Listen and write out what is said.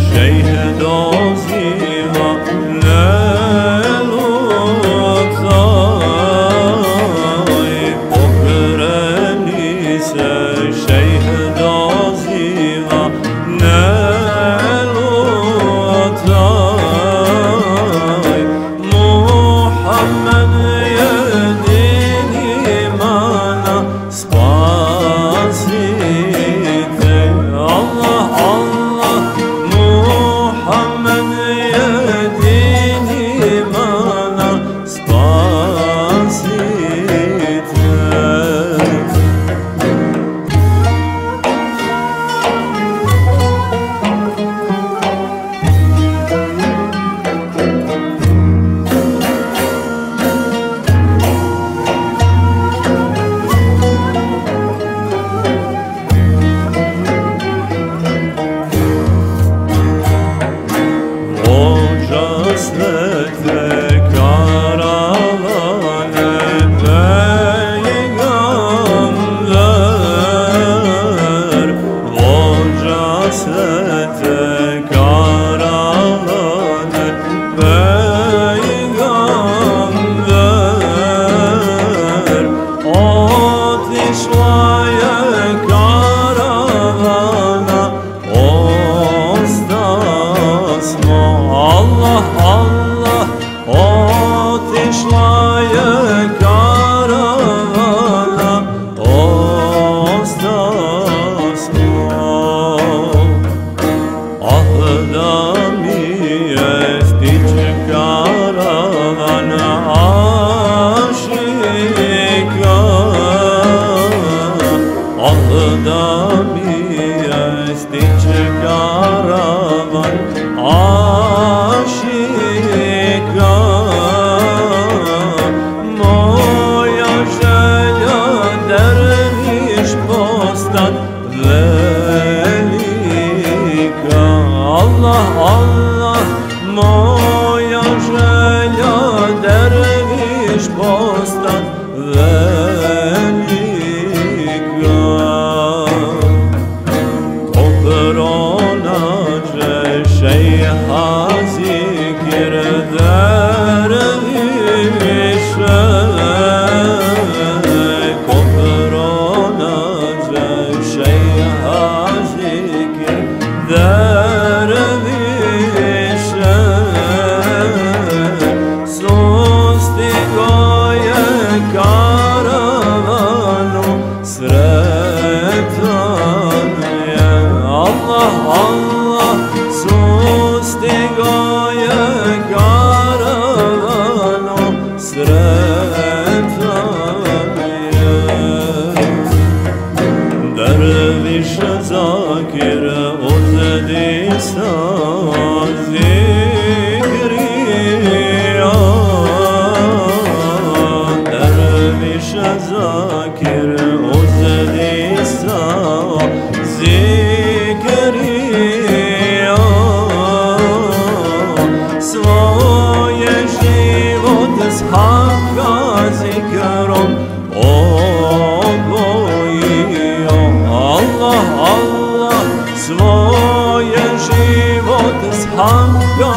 šejh doziva, ne lutaj, pokreni se, šejh doziva, ne lutaj, Muhammed jedini mana spasitelj. Allah, Allah, Muhammed jedini mana spasitelj. Svete karavane peygamber, vođa svete karavane peygamber, otišla je karavana, ostasmo. Allah, Allah, otišla je karavana, ostasmo. Ah, da mi je stiče karavana ašika, ah, da mi je stiče karavan ašika, moja želja derviš postat velika. Allah, Allah, moja želja derviš postat velika. Pronađe šejha zikir derviše, ko pronađe šejha zikir derviše, sustigo je karavanu sretan je. Allah, Allah, sustigo je karavanu sretan je. Derviš zakir uzdi sa zikrija, derviš zakir uzdi sa zikrija, svoje život s Hakka zikrom obojio. Allah, Allah, svoje život s Hakka